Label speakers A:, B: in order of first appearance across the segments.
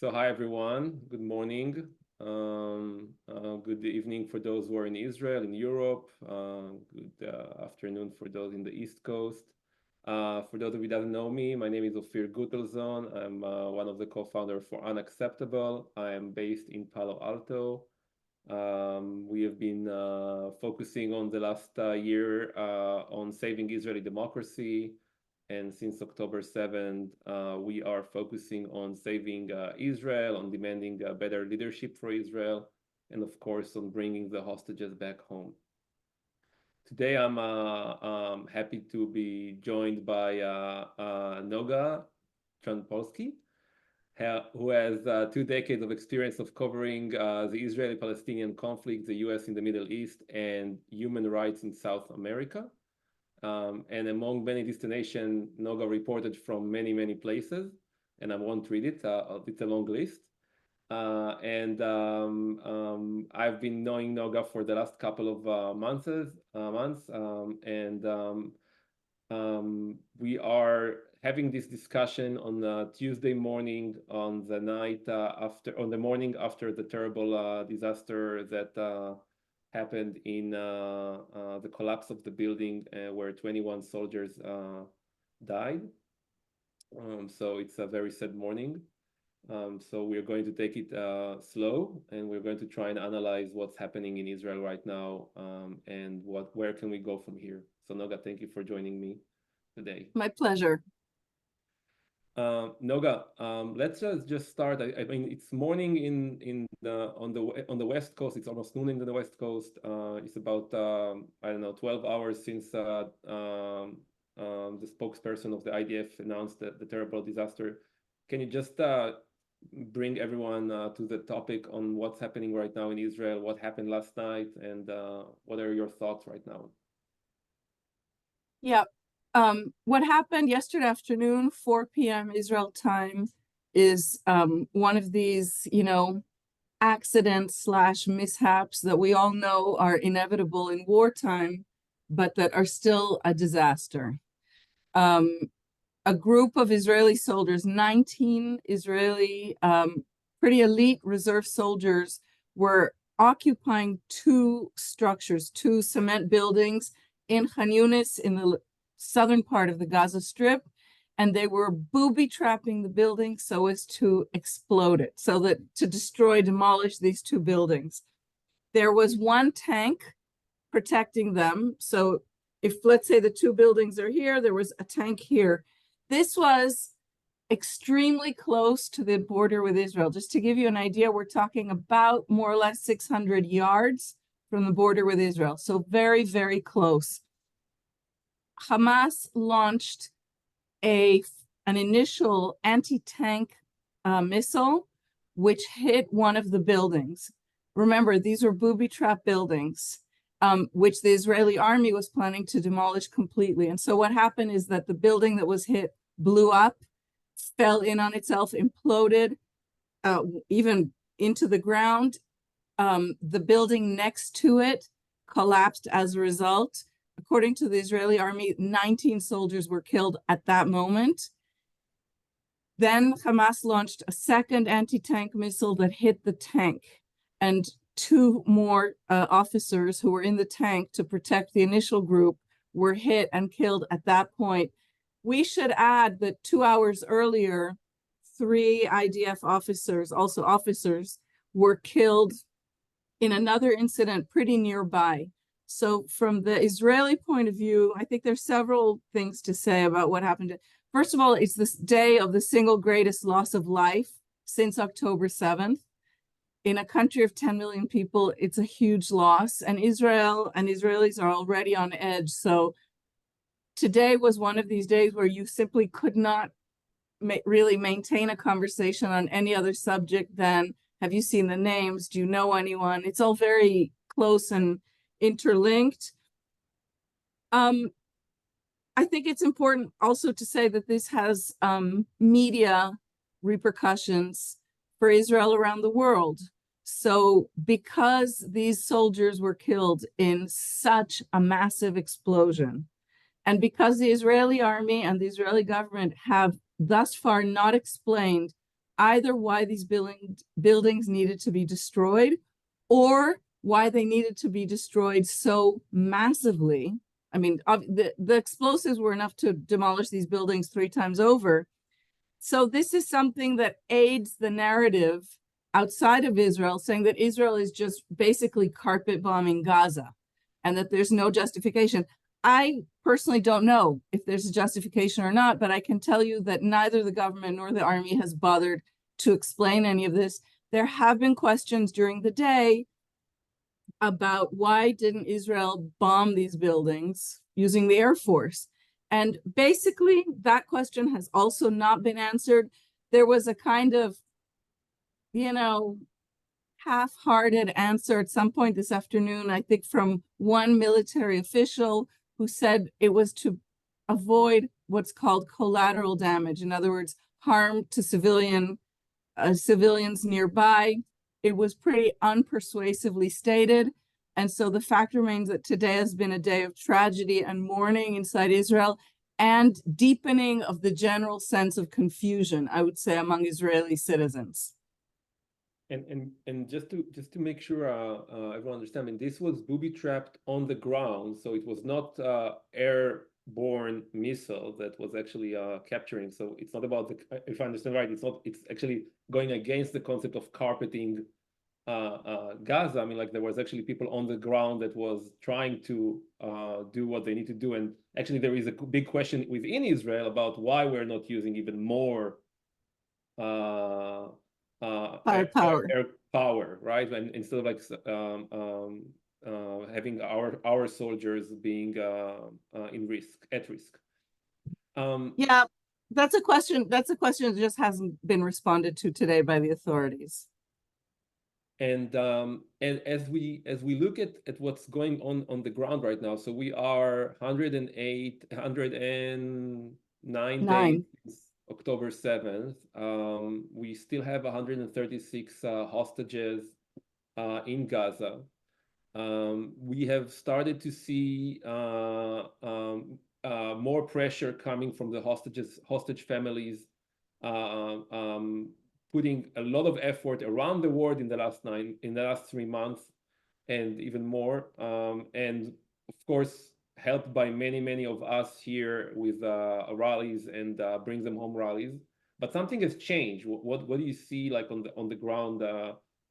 A: So hi everyone, good morning, good evening for those who are in Israel, in Europe, good afternoon for those in the East Coast. For those of you that don't know me, my name is Ophir Gutelzon. I'm one of the co-founders for Unacceptable. I am based in Palo Alto. We have been focusing on the last year on saving Israeli democracy. And since October 7th, we are focusing on saving Israel, on demanding better leadership for Israel, and of course, on bringing the hostages back home. Today, I'm happy to be joined by Noga Tarnopolsky, who has 2 decades of experience of covering the Israeli-Palestinian conflict, the US in the Middle East, and human rights in South America. And among many destinations, Noga reported from many, many places, and I won't read it. It's a long list. I've been knowing Noga for the last couple of months, we are having this discussion on Tuesday morning, on the morning after the terrible disaster that happened in the collapse of the building where 21 soldiers died. So it's a very sad morning. So we're going to take it slow, and we're going to try and analyze what's happening in Israel right now, and where can we go from here. So Noga, thank you for joining me today.
B: My pleasure.
A: Noga, let's just start. I mean, it's morning on the West Coast. It's almost noon in the West Coast. It's about I don't know, 12 hours since the spokesperson of the IDF announced the terrible disaster. Can you just bring everyone to the topic on what's happening right now in Israel, what happened last night, and what are your thoughts right now?
B: Yeah. What happened yesterday afternoon, 4 p.m. Israel time, is one of these, accidents / mishaps that we all know are inevitable in wartime, but that are still a disaster. A group of Israeli soldiers, 19 Israeli, pretty elite reserve soldiers, were occupying 2 structures, 2 cement buildings in Khan Yunis, in the southern part of the Gaza Strip, and they were booby-trapping the building so as to explode it, so that to demolish these 2 buildings. There was 1 tank protecting them. So if, let's say, the 2 buildings are here, there was a tank here. This was extremely close to the border with Israel. Just to give you an idea, we're talking about more or less 600 yards from the border with Israel. So very, very close. Hamas launched an initial anti-tank missile, which hit one of the buildings. Remember, these were booby-trap buildings, which the Israeli army was planning to demolish completely. And so what happened is that the building that was hit blew up, fell in on itself, imploded, even into the ground. The building next to it collapsed as a result. According to the Israeli army, 19 soldiers were killed at that moment. Then Hamas launched a second anti-tank missile that hit the tank, and 2 more officers who were in the tank to protect the initial group were hit and killed at that point. We should add that 2 hours earlier, 3 IDF officers, also officers, were killed in another incident pretty nearby. So from the Israeli point of view, I think there's several things to say about what happened. First of all, it's this day of the single greatest loss of life since October 7th. In a country of 10 million people, it's a huge loss, and Israel and Israelis are already on edge. So today was one of these days where you simply could not really maintain a conversation on any other subject than, have you seen the names? Do you know anyone? It's all very close and interlinked. I think it's important also to say that this has media repercussions for Israel around the world. So because these soldiers were killed in such a massive explosion, and because the Israeli army and the Israeli government have thus far not explained either why these buildings needed to be destroyed or why they needed to be destroyed so massively. I mean, the explosives were enough to demolish these buildings 3 times over. So this is something that aids the narrative outside of Israel, saying that Israel is just basically carpet bombing Gaza and that there's no justification. I personally don't know if there's a justification or not, but I can tell you that neither the government nor the army has bothered to explain any of this. There have been questions during the day about why didn't Israel bomb these buildings using the Air Force? And basically, that question has also not been answered. There was a kind of, half-hearted answer at some point this afternoon, I think from one military official who said it was to avoid what's called collateral damage. In other words, harm to civilians nearby. It was pretty unpersuasively stated. And so the fact remains that today has been a day of tragedy and mourning inside Israel and deepening of the general sense of confusion, I would say, among Israeli citizens.
A: And just to make sure everyone understands, I mean, this was booby trapped on the ground, so it was not airborne missile that was actually capturing. So it's not about if I understand right, it's actually going against the concept of carpeting Gaza. I mean, like there was actually people on the ground that was trying to do what they need to do. And actually there is a big question within Israel about why we're not using even more
B: Firepower.
A: air power, right? And instead of like having our soldiers being at risk.
B: Yeah, that's a question that just hasn't been responded to today by the authorities.
A: And as we look at what's going on the ground right now, so we are 109 days, October 7th. We still have 136 hostages in Gaza. We have started to see more pressure coming from the hostage families, putting a lot of effort around the world in the last 3 months, and even more. And of course, helped by many of us here with rallies and Bring Them Home rallies. But something has changed. What do you see like on the ground?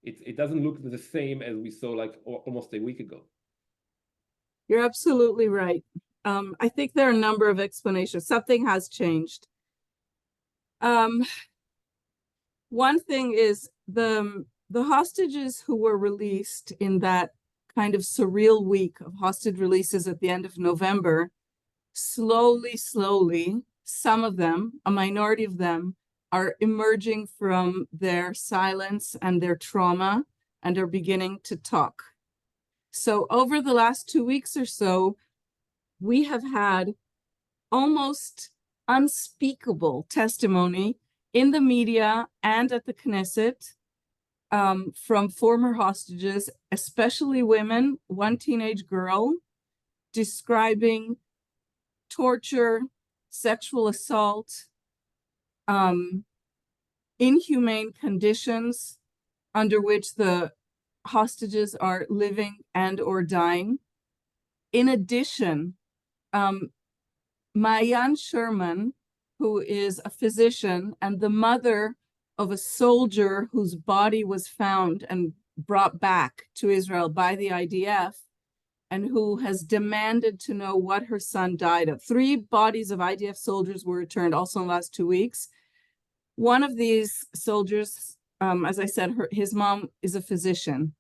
A: It doesn't look the same as we saw like almost a week ago.
B: You're absolutely right. I think there are a number of explanations. Something has changed. One thing is the hostages who were released in that kind of surreal week of hostage releases at the end of November, slowly, some of them, a minority of them, are emerging from their silence and their trauma and are beginning to talk. So over the last 2 weeks or so, we have had almost unspeakable testimony in the media and at the Knesset from former hostages, especially women, one teenage girl, describing torture, sexual assault, inhumane conditions under which the hostages are living and or dying. In addition, Mayan Sherman, who is a physician and the mother of a soldier whose body was found and brought back to Israel by the IDF, and who has demanded to know what her son died of. 3 bodies of IDF soldiers were returned also in the last 2 weeks. One of these soldiers, as I said, his mom is a physician,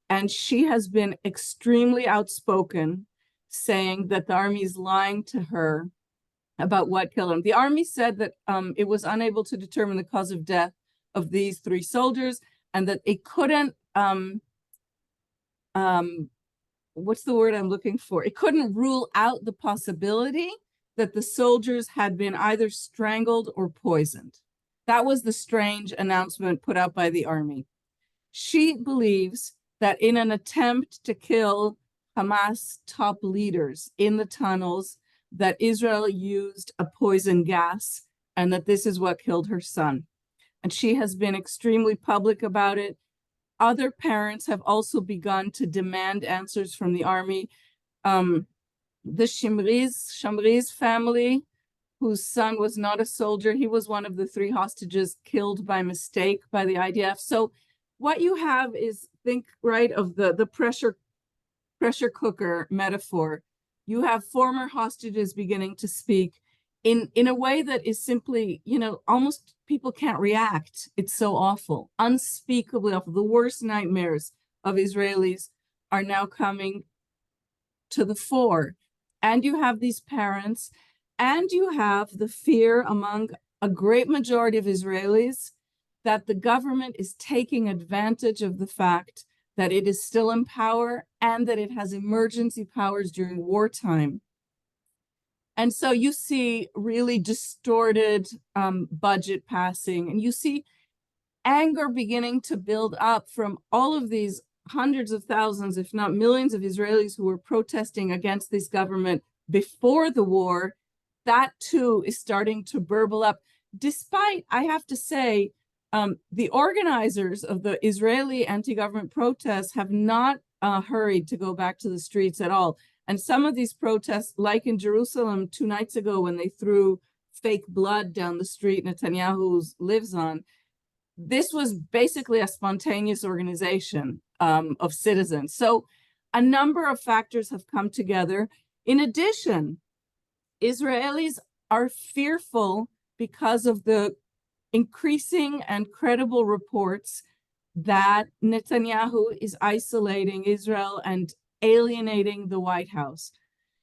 B: and she has been extremely outspoken, saying that the army is lying to her about what killed him. The army said that it was unable to determine the cause of death of these 3 soldiers, and that it couldn't, what's the word I'm looking for? It couldn't rule out the possibility that the soldiers had been either strangled or poisoned. That was the strange announcement put out by the army. She believes that in an attempt to kill Hamas top leaders in the tunnels, that Israel used a poison gas and that this is what killed her son. and she has been extremely public about it. Other parents have also begun to demand answers from the army. The Shamriz family, whose son was not a soldier, he was one of the 3 hostages killed by mistake by the IDF. So what you have is, think, right, of the pressure cooker metaphor. You have former hostages beginning to speak in a way that is simply, almost people can't react. It's so awful, unspeakably awful. The worst nightmares of Israelis are now coming to the fore. And you have these parents, and you have the fear among a great majority of Israelis that the government is taking advantage of the fact that it is still in power and that it has emergency powers during wartime. And so you see really distorted budget passing, and you see anger beginning to build up from all of these hundreds of thousands, if not millions of Israelis who were protesting against this government before the war. That too is starting to burble up, despite, I have to say, the organizers of the Israeli anti-government protests have not hurried to go back to the streets at all. And some of these protests, like in Jerusalem 2 nights ago when they threw fake blood down the street Netanyahu lives on, this was basically a spontaneous organization of citizens. So a number of factors have come together. In addition, Israelis are fearful because of the increasing and credible reports that Netanyahu is isolating Israel and alienating the White House.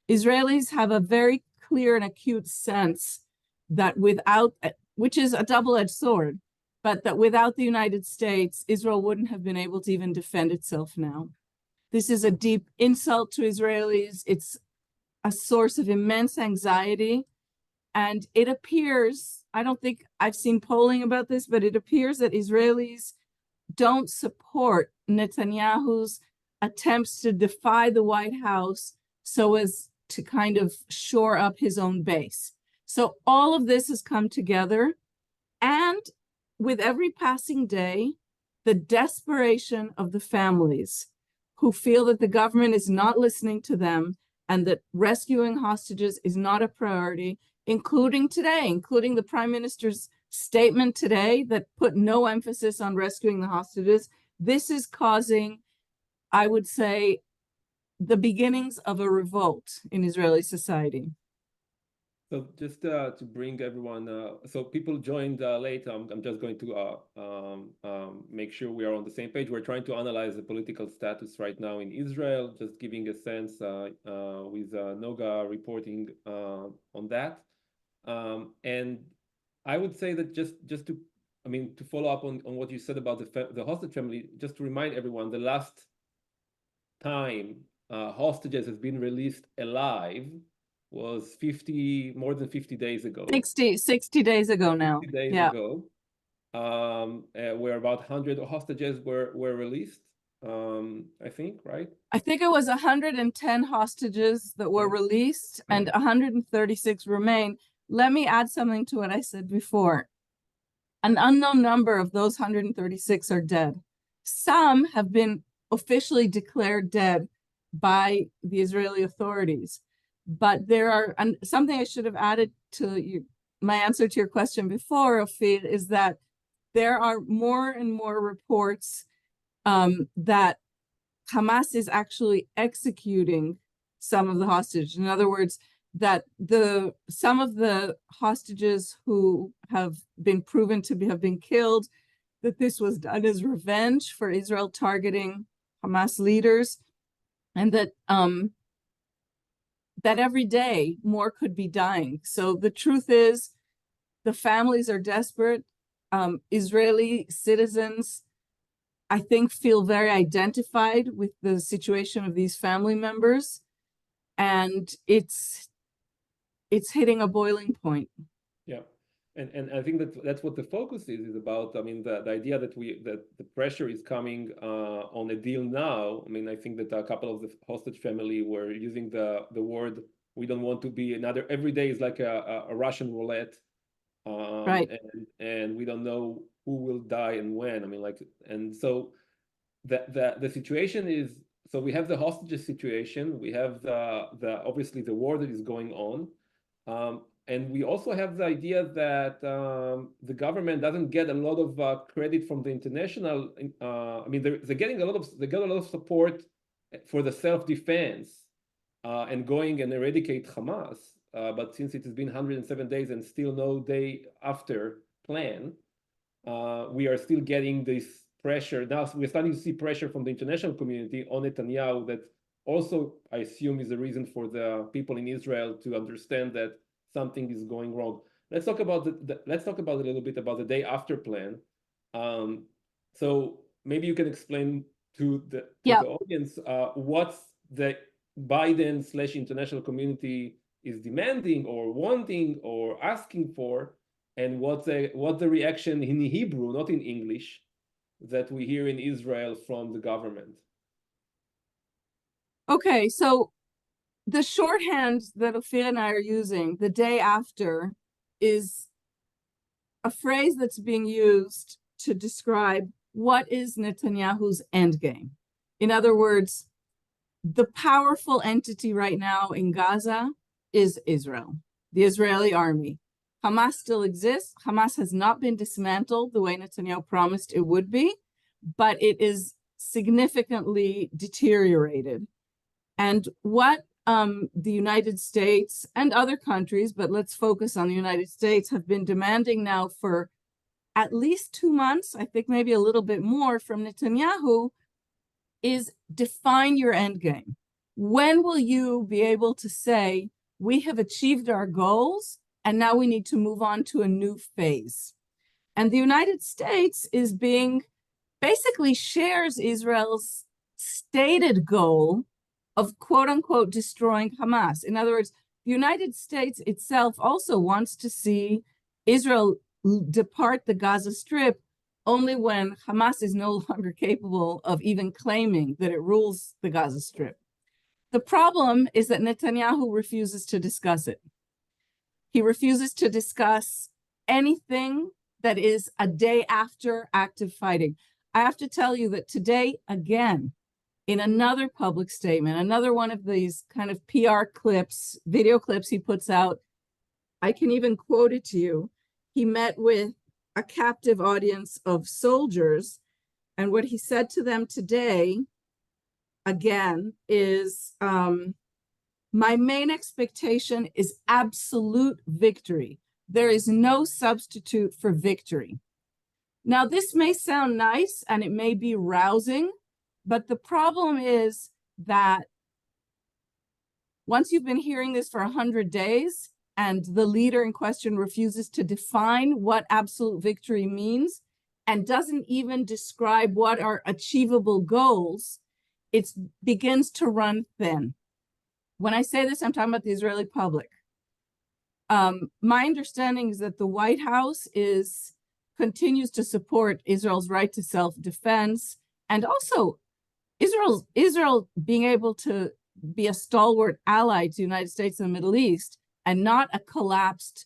B: Israelis have a very clear and acute sense that without, which is a double-edged sword, but that without the United States, Israel wouldn't have been able to even defend itself now. This is a deep insult to Israelis. It's a source of immense anxiety. And it appears, I don't think I've seen polling about this, but it appears that Israelis don't support Netanyahu's attempts to defy the White House so as to kind of shore up his own base. So all of this has come together, and with every passing day, the desperation of the families who feel that the government is not listening to them and that rescuing hostages is not a priority, including today, including the Prime Minister's statement today that put no emphasis on rescuing the hostages. This is causing, I would say, the beginnings of a revolt in Israeli society.
A: So just to bring everyone, so people joined late. I'm just going to make sure we are on the same page. We're trying to analyze the political status right now in Israel, just giving a sense with Noga reporting on that. And I would say that just to, to follow up on what you said about the hostage family, just to remind everyone, the last time hostages have been released alive was more than 50 days ago.
B: 60 days ago now.
A: 60 days ago, where about 100 hostages were released, I think, right?
B: I think it was 110 hostages that were released and 136 remain. Let me add something to what I said before. An unknown number of those 136 are dead. Some have been officially declared dead by the Israeli authorities. But there are, and something I should have added to my answer to your question before, Ophir, is that there are more and more reports that Hamas is actually executing some of the hostages. In other words, that some of the hostages who have been proven to have been killed, that this was done as revenge for Israel targeting Hamas leaders, and that that every day more could be dying. So the truth is, the families are desperate. Israeli citizens, I think, feel very identified with the situation of these family members, and it's hitting a boiling point.
A: Yeah, and I think that's what the focus is about. The idea that the pressure is coming on a deal now. I think that a couple of the hostage family were using the word, we don't want to be another, every day is like a Russian roulette.
B: Right.
A: And we don't know who will die and when. I mean, like, and so the situation is, so we have the hostages situation, we have the obviously the war that is going on, and we also have the idea that the government doesn't get a lot of credit from the international. I mean, they're getting a lot of, they get a lot of support for the self-defense and going and eradicate Hamas. But since it has been 107 days and still no day after plan, we are still getting this pressure. Now we're starting to see pressure from the international community on Netanyahu that also, I assume, is a reason for the people in Israel to understand that something is going wrong. Let's talk about let's talk about a little bit about the day after plan. So maybe you can explain to the audience what's the Biden/international community is demanding or wanting or asking for, and what the reaction in Hebrew, not in English, that we hear in Israel from the government.
B: Okay, so the shorthand that Ophir and I are using, the day after, is a phrase that's being used to describe what is Netanyahu's endgame. In other words, the powerful entity right now in Gaza is Israel, the Israeli army. Hamas still exists. Hamas has not been dismantled the way Netanyahu promised it would be, but it is significantly deteriorated. And what the United States and other countries, but let's focus on the United States, have been demanding now for at least 2 months, I think maybe a little bit more, from Netanyahu, is define your end game. When will you be able to say, we have achieved our goals and now we need to move on to a new phase? And the United States is basically shares Israel's stated goal of quote unquote destroying Hamas. In other words, the United States itself also wants to see Israel depart the Gaza Strip only when Hamas is no longer capable of even claiming that it rules the Gaza Strip. The problem is that Netanyahu refuses to discuss it. He refuses to discuss anything that is a day after active fighting. I have to tell you that today, again, in another public statement, another one of these kind of PR clips, video clips he puts out, I can even quote it to you. He met with a captive audience of soldiers, and what he said to them today, again, is my main expectation is absolute victory. There is no substitute for victory. Now, this may sound nice and it may be rousing, but the problem is that once you've been hearing this for 100 days and the leader in question refuses to define what absolute victory means and doesn't even describe what are achievable goals, it begins to run thin. When I say this, I'm talking about the Israeli public. My understanding is that the White House continues to support Israel's right to self-defense, and also Israel being able to be a stalwart ally to the United States in the Middle East and not a collapsed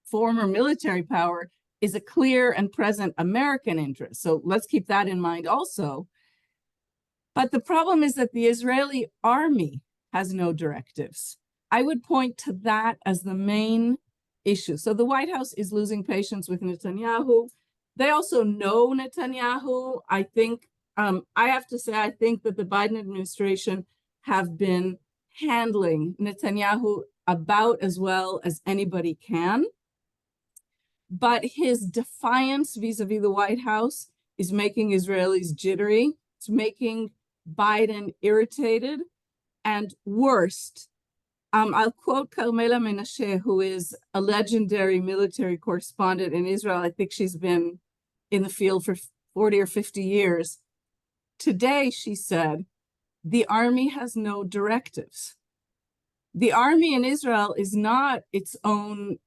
B: former military power is a clear and present American interest. So let's keep that in mind also. But the problem is that the Israeli army has no directives. I would point to that as the main issue. So the White House is losing patience with Netanyahu. They also know Netanyahu. I think, I have to say, I think that the Biden administration have been handling Netanyahu about as well as anybody can. But his defiance vis-a-vis the White House is making Israelis jittery. It's making Biden irritated. And worst, I'll quote Carmela Menashe, who is a legendary military correspondent in Israel. I think she's been in the field for 40 or 50 years. Today, she said, the army has no directives. The army in Israel is not its own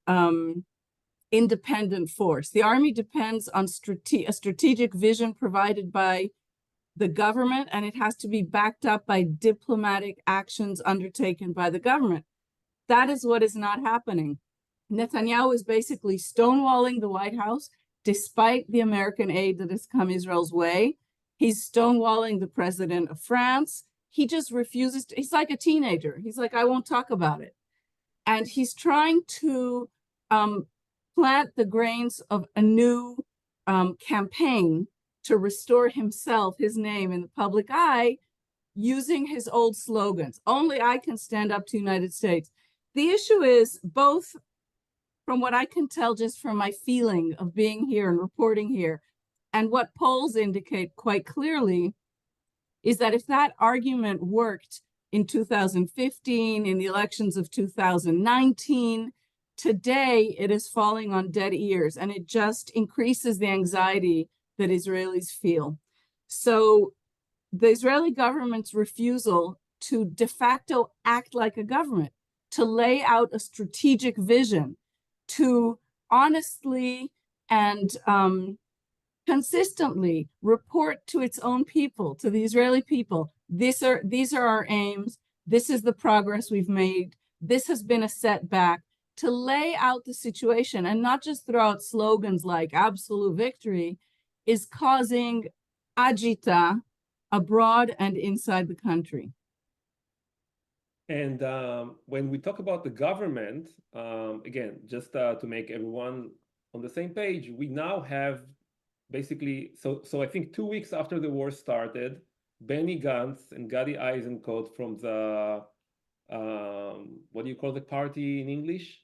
B: independent force. The army depends on a strategic vision provided by the government, and it has to be backed up by diplomatic actions undertaken by the government. That is what is not happening. Netanyahu is basically stonewalling the White House despite the American aid that has come Israel's way. He's stonewalling the president of France. He just refuses to, he's like a teenager. He's like, I won't talk about it. And he's trying to plant the grains of a new campaign to restore himself, his name in the public eye, using his old slogans. Only I can stand up to the United States. The issue is, both from what I can tell just from my feeling of being here and reporting here, and what polls indicate quite clearly, is that if that argument worked in 2015, in the elections of 2019, today it is falling on dead ears, and it just increases the anxiety that Israelis feel. So the Israeli government's refusal to de facto act like a government, to lay out a strategic vision, to honestly and consistently report to its own people, to the Israeli people, these are our aims, this is the progress we've made, this has been a setback, to lay out the situation and not just throw out slogans like absolute victory, is causing agita abroad and inside the country.
A: And when we talk about the government, again, just to make everyone on the same page, we now have basically, so I think 2 weeks after the war started, Benny Gantz and Gadi Eisenkot from the, what do you call the party in English?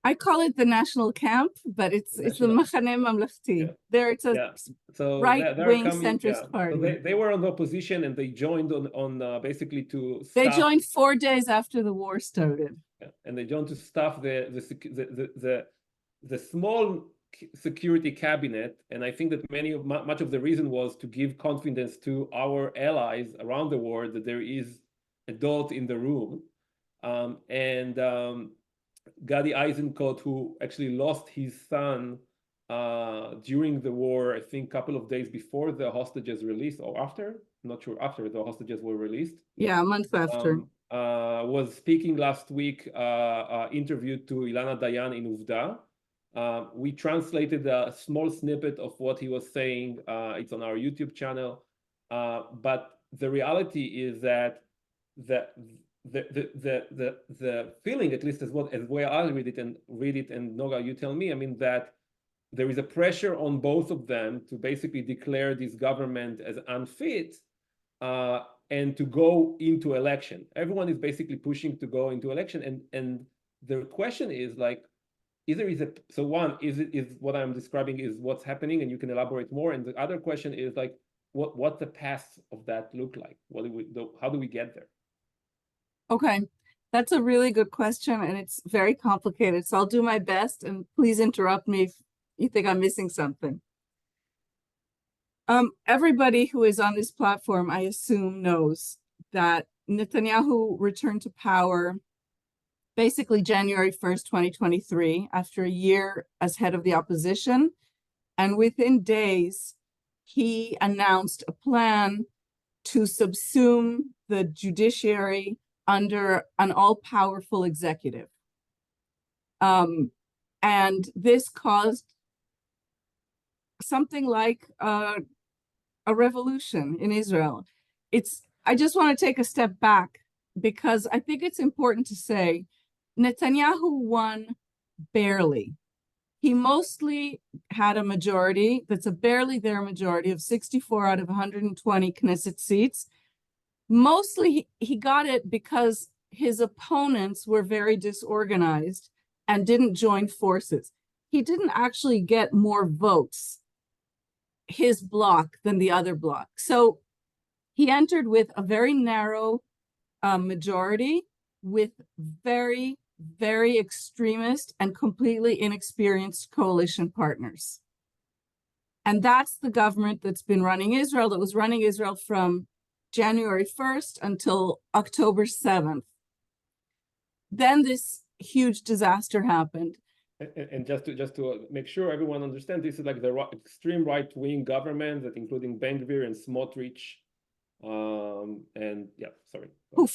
B: I call it the National Camp, but it's the Machane Mamlechti.
A: Yeah.
B: There it's a
A: so
B: right-wing centrist party.
A: So they were on the opposition, and they joined on basically to stop.
B: They joined 4 days after the war started.
A: Yeah. And they joined to stop the small security cabinet, and I think that much of the reason was to give confidence to our allies around the world that there is adult in the room, Gadi Eisenkot, who actually lost his son during the war, I think a couple of days before the hostages released, or after, I'm not sure, after the hostages were released.
B: Yeah, a month after.
A: Was speaking last week, interviewed to Ilana Dayan in Uvda. We translated a small snippet of what he was saying. It's on our YouTube channel. But the reality is that the feeling, at least as way I read it, and Noga, you tell me, I mean, that there is a pressure on both of them to basically declare this government as unfit and to go into election. Everyone is basically pushing to go into election, and the question is like, so one is what I'm describing is what's happening, and you can elaborate more. And the other question is like, what the path of that look like? How do we get there?
B: Okay, that's a really good question, and it's very complicated. So I'll do my best, and please interrupt me if you think I'm missing something. Everybody who is on this platform, I assume, knows that Netanyahu returned to power basically January 1st, 2023, after a year as head of the opposition. And within days, he announced a plan to subsume the judiciary under an all-powerful executive. And this caused something like a revolution in Israel. I just want to take a step back, because I think it's important to say Netanyahu won barely. He mostly had a majority that's a barely there majority of 64 out of 120 Knesset seats. Mostly he got it because his opponents were very disorganized and didn't join forces. He didn't actually get more votes, his bloc, than the other bloc. So he entered with a very narrow majority with very, very extremist and completely inexperienced coalition partners. And that's the government that's been running Israel, that was running Israel from January 1st until October 7th. Then this huge disaster happened.
A: And just to make sure everyone understands, this is like the extreme right-wing government that including Ben Gvir and Smotrich, and yeah, sorry.
B: Who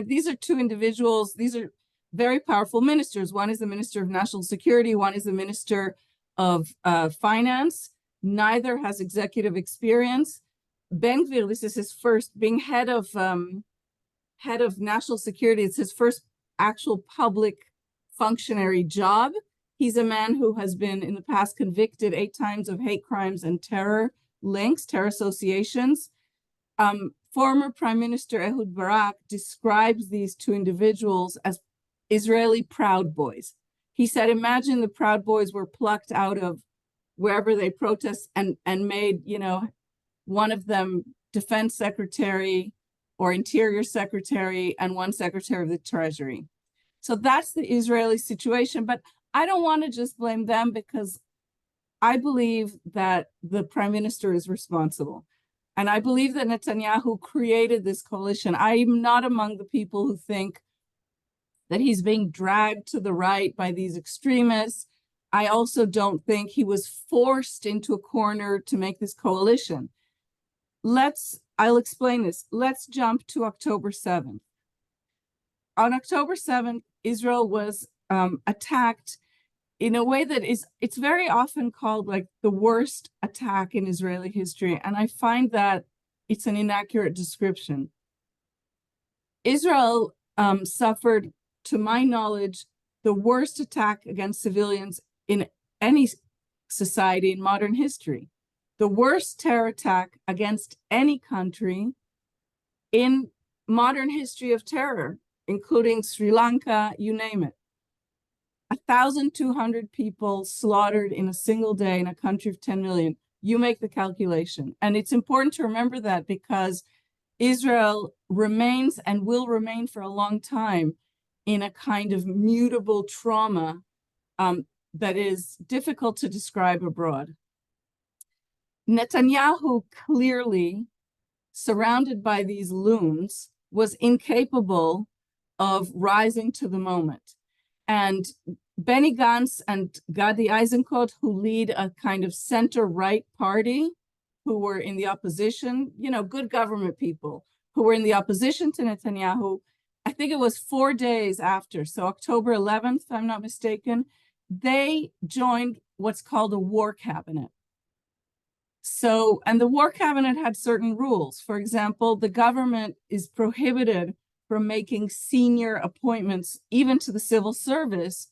B: these are two individuals, these are very powerful ministers. One is the Minister of National Security, one is the Minister of finance. Neither has executive experience. Ben-Gvir, this is his first, being head of national security, it's his first actual public functionary job. He's a man who has been in the past convicted 8 times of hate crimes and terror links, terror associations. Former Prime Minister Ehud Barak describes these two individuals as Israeli Proud Boys. He said, imagine the Proud Boys were plucked out of wherever they protest and made, you know, one of them defense secretary or interior secretary and one secretary of the treasury. So that's the Israeli situation. But I don't want to just blame them, because I believe that the prime minister is responsible. And I believe that Netanyahu created this coalition. I'm not among the people who think that he's being dragged to the right by these extremists. I also don't think he was forced into a corner to make this coalition. I'll explain this. Let's jump to October 7th. On October 7th, Israel was attacked in a way that it's very often called like the worst attack in Israeli history. And I find that it's an inaccurate description. Israel suffered, to my knowledge, the worst attack against civilians in any society in modern history. The worst terror attack against any country in modern history of terror, including Sri Lanka, you name it. 1,200 people slaughtered in a single day in a country of 10 million. You make the calculation. And it's important to remember that, because Israel remains and will remain for a long time in a kind of mutable trauma that is difficult to describe abroad. Netanyahu, clearly surrounded by these loons, was incapable of rising to the moment. And Benny Gantz and Gadi Eisenkot, who lead a kind of center-right party, who were in the opposition, you know, good government people, who were in the opposition to Netanyahu, I think it was 4 days after, so October 11th, if I'm not mistaken, they joined what's called a war cabinet. So, and the war cabinet had certain rules. For example, the government is prohibited from making senior appointments, even to the civil service,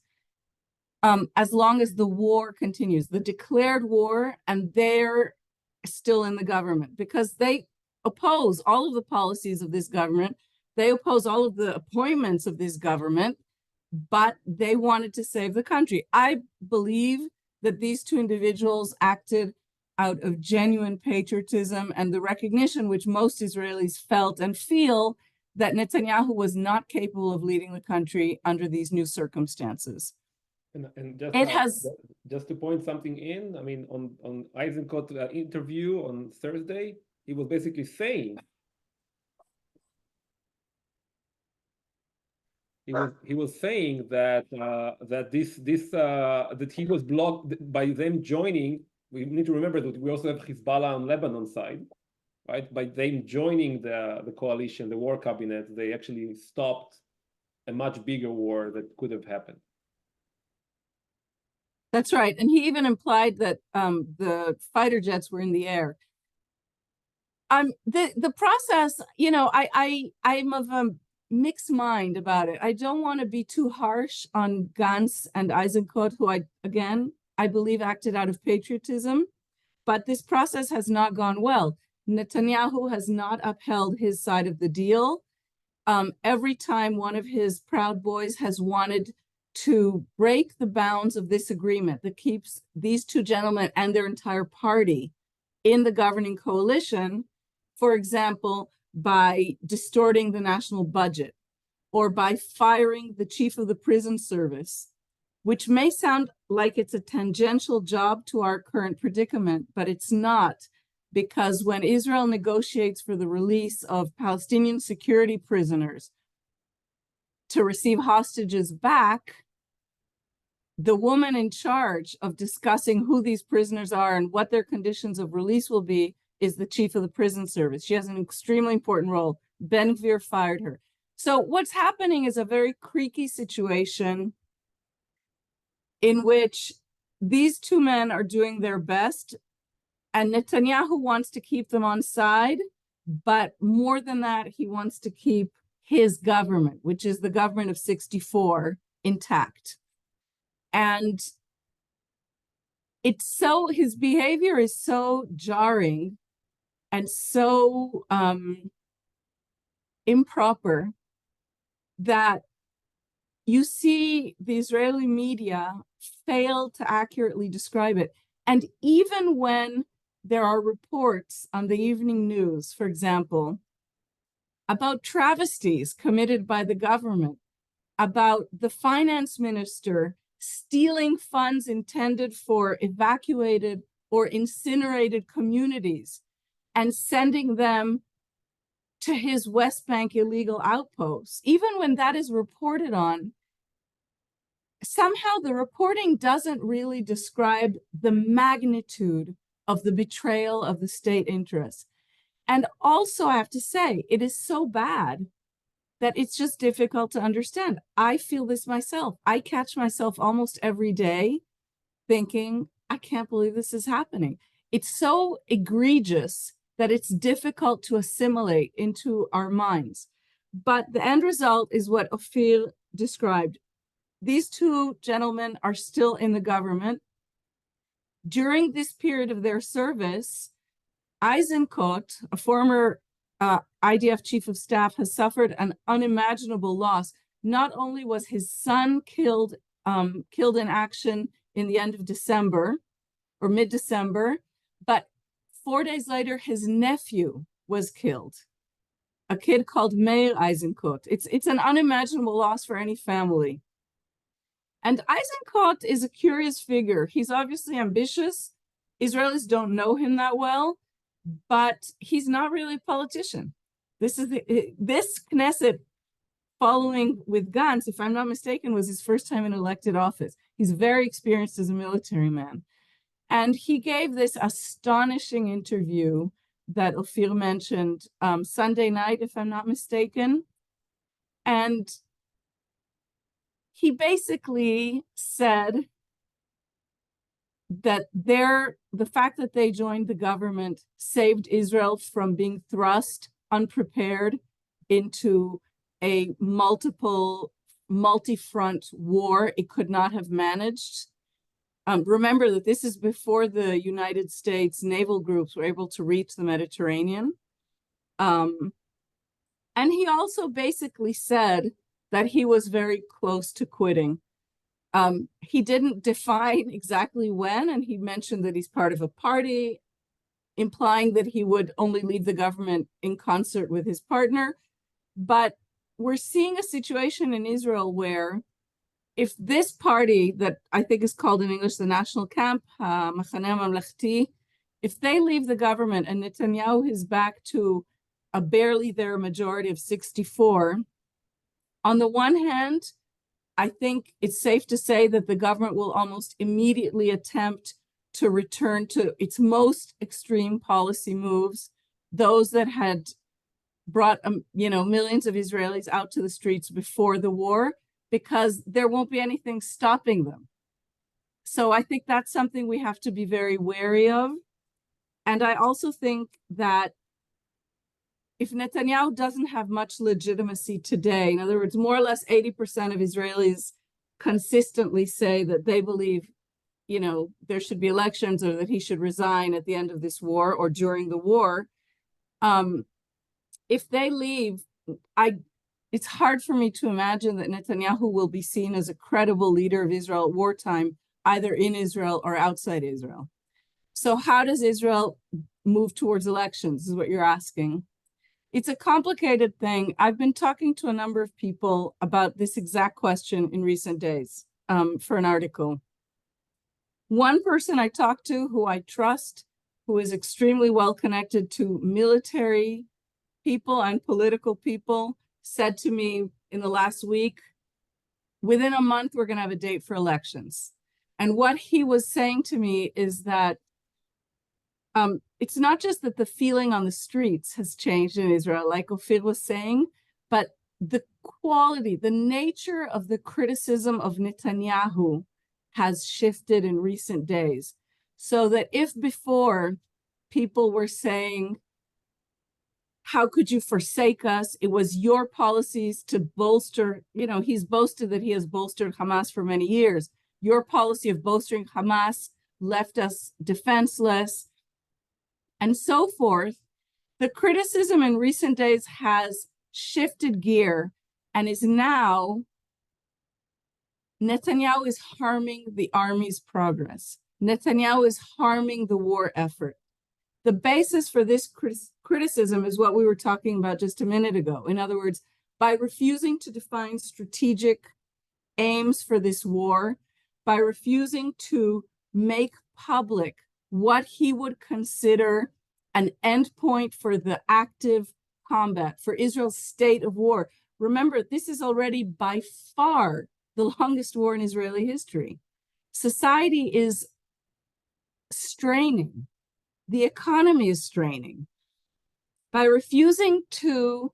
B: as long as the war continues, the declared war, and they're still in the government, because they oppose all of the policies of this government. They oppose all of the appointments of this government, but they wanted to save the country. I believe that these two individuals acted out of genuine patriotism and the recognition which most Israelis felt and feel that Netanyahu was not capable of leading the country under these new circumstances.
A: And just,
B: it has
A: just to point something in, I mean, on Eisenkot's interview on Thursday, he was basically saying he was saying that that he was blocked by them joining. We need to remember that we also have Hezbollah on Lebanon side, right? By them joining the coalition, the war cabinet, they actually stopped a much bigger war that could have happened.
B: That's right. And he even implied that the fighter jets were in the air. The process, you know, I'm of a mixed mind about it. I don't want to be too harsh on Gantz and Eisenkot, who I believe acted out of patriotism, but this process has not gone well. Netanyahu has not upheld his side of the deal. Every time one of his Proud Boys has wanted to break the bounds of this agreement that keeps these two gentlemen and their entire party in the governing coalition, for example, by distorting the national budget or by firing the chief of the prison service, which may sound like it's a tangential job to our current predicament, but it's not, because when Israel negotiates for the release of Palestinian security prisoners to receive hostages back, the woman in charge of discussing who these prisoners are and what their conditions of release will be is the chief of the prison service. She has an extremely important role. Ben-Gvir fired her. So what's happening is a very creaky situation in which these two men are doing their best, and Netanyahu wants to keep them on side, but more than that, he wants to keep his government, which is the government of 64, intact. And it's so, his behavior is so jarring and so improper that you see the Israeli media fail to accurately describe it. And even when there are reports on the evening news, for example, about travesties committed by the government, about the finance minister stealing funds intended for evacuated or incinerated communities and sending them to his West Bank illegal outposts, even when that is reported on, somehow the reporting doesn't really describe the magnitude of the betrayal of the state interest. And also, I have to say, it is so bad that it's just difficult to understand. I feel this myself. I catch myself almost every day thinking, I can't believe this is happening. It's so egregious that it's difficult to assimilate into our minds. But the end result is what Ophir described. These two gentlemen are still in the government. During this period of their service, Eisenkot, a former IDF chief of staff, has suffered an unimaginable loss. Not only was his son killed in action in the end of December or mid-December, but 4 days later, his nephew was killed, a kid called Meir Eisenkot. It's an unimaginable loss for any family. And Eisenkot is a curious figure. He's obviously ambitious. Israelis don't know him that well, but he's not really a politician. This Knesset, following with Gantz, if I'm not mistaken, was his first time in elected office. He's very experienced as a military man. And he gave this astonishing interview that Ophir mentioned Sunday night, if I'm not mistaken. And he basically said that the fact that they joined the government saved Israel from being thrust unprepared into a multi-front war it could not have managed. Remember that this is before the United States naval groups were able to reach the Mediterranean. And he also basically said that he was very close to quitting. He didn't define exactly when, and he mentioned that he's part of a party, implying that he would only leave the government in concert with his partner. But we're seeing a situation in Israel where if this party that I think is called in English the National Camp, Machaneh Mamlechti, if they leave the government and Netanyahu is back to a barely there majority of 64, on the one hand, I think it's safe to say that the government will almost immediately attempt to return to its most extreme policy moves, those that had brought millions of Israelis out to the streets before the war, because there won't be anything stopping them. So I think that's something we have to be very wary of. And I also think that if Netanyahu doesn't have much legitimacy today, in other words, more or less 80% of Israelis consistently say that they believe, there should be elections or that he should resign at the end of this war or during the war. If they leave, it's hard for me to imagine that Netanyahu will be seen as a credible leader of Israel at wartime, either in Israel or outside Israel. So how does Israel move towards elections, is what you're asking. It's a complicated thing. I've been talking to a number of people about this exact question in recent days for an article. One person I talked to who I trust, who is extremely well connected to military people and political people, said to me in the last week, within a month, we're going to have a date for elections. And what he was saying to me is that it's not just that the feeling on the streets has changed in Israel, like Ophir was saying, but the quality, the nature of the criticism of Netanyahu has shifted in recent days. So that if before people were saying, how could you forsake us? It was your policies to bolster, he's boasted that he has bolstered Hamas for many years. Your policy of bolstering Hamas left us defenseless, and so forth. The criticism in recent days has shifted gear and is now Netanyahu is harming the army's progress. Netanyahu is harming the war effort. The basis for this criticism is what we were talking about just a minute ago. In other words, by refusing to define strategic aims for this war, by refusing to make public what he would consider an endpoint for the active combat, for Israel's state of war. Remember, this is already by far the longest war in Israeli history. Society is straining. The economy is straining. By refusing to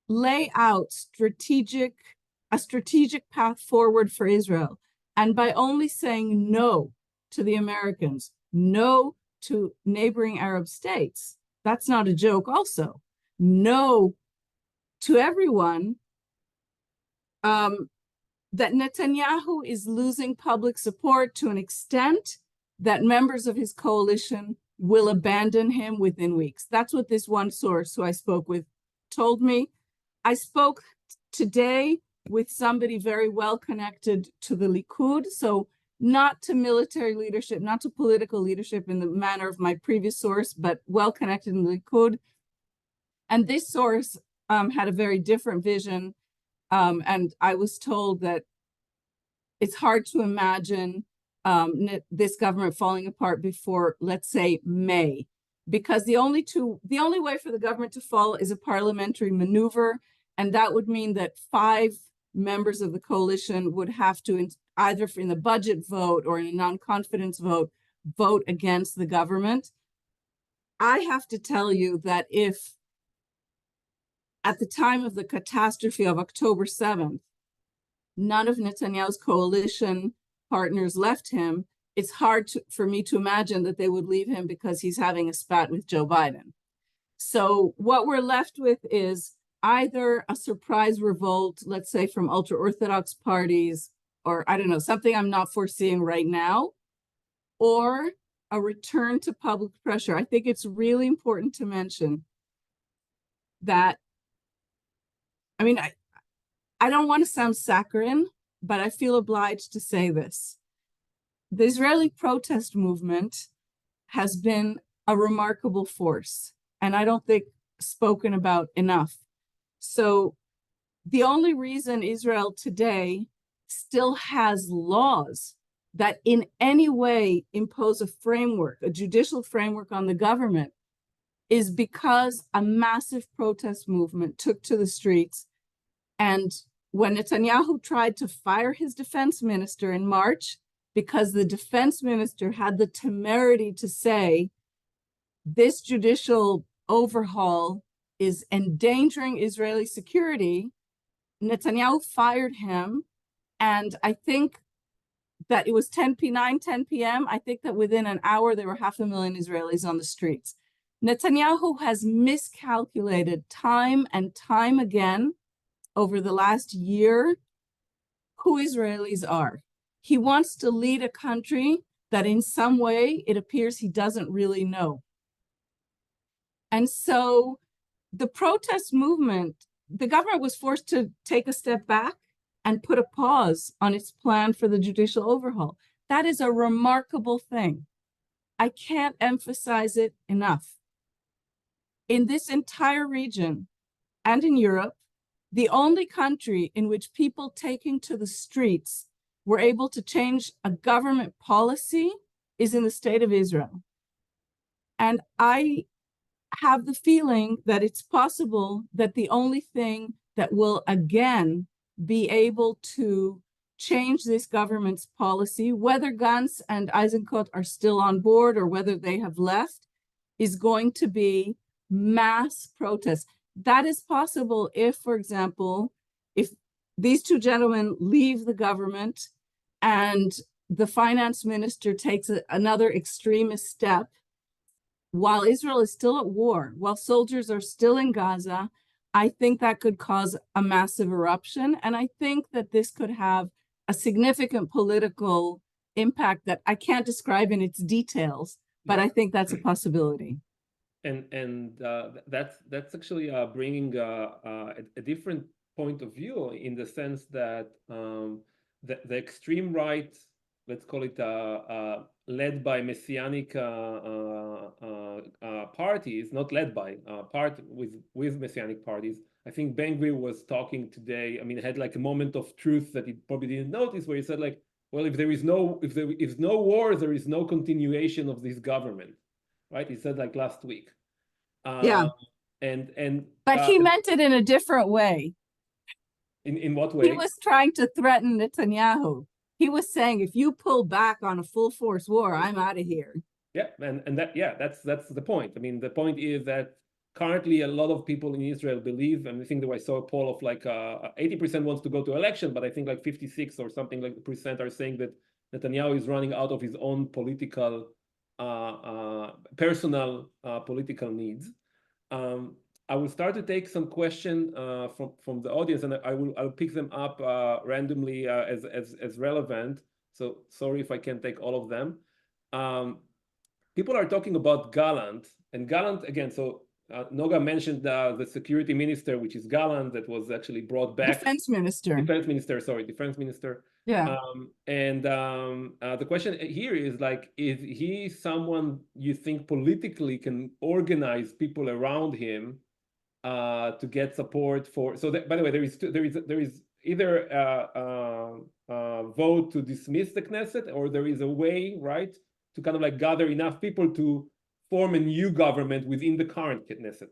B: lay out a strategic path forward for Israel, and by only saying no to the Americans, no to neighboring Arab states, that's not a joke also, no to everyone, that Netanyahu is losing public support to an extent that members of his coalition will abandon him within weeks. That's what this one source who I spoke with told me. I spoke today with somebody very well connected to the Likud, so not to military leadership, not to political leadership in the manner of my previous source, but well connected in the Likud. And this source had a very different vision. And I was told that it's hard to imagine this government falling apart before, let's say, May, because the only way for the government to fall is a parliamentary maneuver, and that would mean that 5 members of the coalition would have to, either in the budget vote or in a non-confidence vote against the government. I have to tell you that if at the time of the catastrophe of October 7th, none of Netanyahu's coalition partners left him, it's hard for me to imagine that they would leave him because he's having a spat with Joe Biden. So what we're left with is either a surprise revolt, let's say from ultra-Orthodox parties, or I don't know, something I'm not foreseeing right now, or a return to public pressure. I think it's really important to mention that, I mean, I don't want to sound saccharine, but I feel obliged to say this. The Israeli protest movement has been a remarkable force, and I don't think spoken about enough. So the only reason Israel today still has laws that in any way impose a framework, a judicial framework on the government, is because a massive protest movement took to the streets. And when Netanyahu tried to fire his defense minister in March, because the defense minister had the temerity to say, this judicial overhaul is endangering Israeli security, Netanyahu fired him. And I think that it was 10 p.m. I think that within an hour, there were 500,000 Israelis on the streets. Netanyahu has miscalculated time and time again over the last year who Israelis are. He wants to lead a country that in some way it appears he doesn't really know. And so the protest movement, the government was forced to take a step back and put a pause on its plan for the judicial overhaul. That is a remarkable thing. I can't emphasize it enough. In this entire region and in Europe, the only country in which people taking to the streets were able to change a government policy is in the state of Israel. And I have the feeling that it's possible that the only thing that will again be able to change this government's policy, whether Gantz and Eisenkot are still on board or whether they have left, is going to be mass protests. That is possible if, for example, if these two gentlemen leave the government and the finance minister takes another extremist step while Israel is still at war, while soldiers are still in Gaza, I think that could cause a massive eruption. And I think that this could have a significant political impact that I can't describe in its details, but I think that's a possibility.
A: And that's actually bringing a different point of view, in the sense that the extreme right, let's call it led by messianic parties, not led by part with messianic parties. I think Ben-Gvir was talking today. I mean, had like a moment of truth that he probably didn't notice, where he said like, well, if there is no war, there is no continuation of this government, right? He said like last week.
B: Yeah.
A: And
B: but he meant it in a different way.
A: In what way?
B: He was trying to threaten Netanyahu. He was saying, if you pull back on a full force war, I'm out of here.
A: Yeah, and that's the point. I mean, the point is that currently a lot of people in Israel believe, and I think that I saw a poll of like 80% wants to go to election, but I think like 56 or something like percent are saying that Netanyahu is running out of his own political, personal political needs. I will start to take some question from the audience, and I'll pick them up randomly as relevant. So sorry if I can't take all of them. People are talking about Gallant, and Gallant again. So Noga mentioned the security minister, which is Gallant, that was actually brought back.
B: Defense minister.
A: Defense minister.
B: Yeah.
A: The question here is like, is he someone you think politically can organize people around him to get support for? So that, by the way, there is either a vote to dismiss the Knesset, or there is a way, right, to kind of like gather enough people to form a new government within the current Knesset,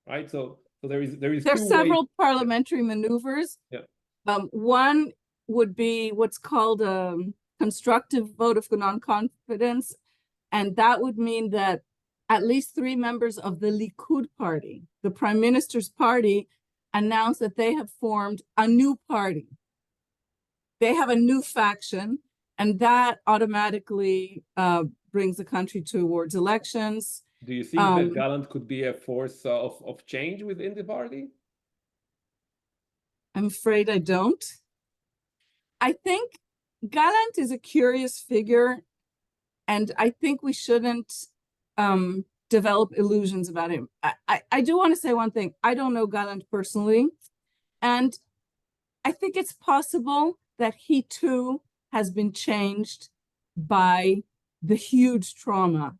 A: right? So there's
B: several parliamentary maneuvers.
A: Yeah.
B: One would be what's called a constructive vote of non-confidence, and that would mean that at least 3 members of the Likud party, the prime minister's party, announce that they have formed a new party. They have a new faction, and that automatically brings the country towards elections.
A: Do you think that Gallant could be a force of change within the party?
B: I'm afraid I don't. I think Gallant is a curious figure, and I think we shouldn't develop illusions about him. I do want to say one thing. I don't know Gallant personally, and I think it's possible that he too has been changed by the huge trauma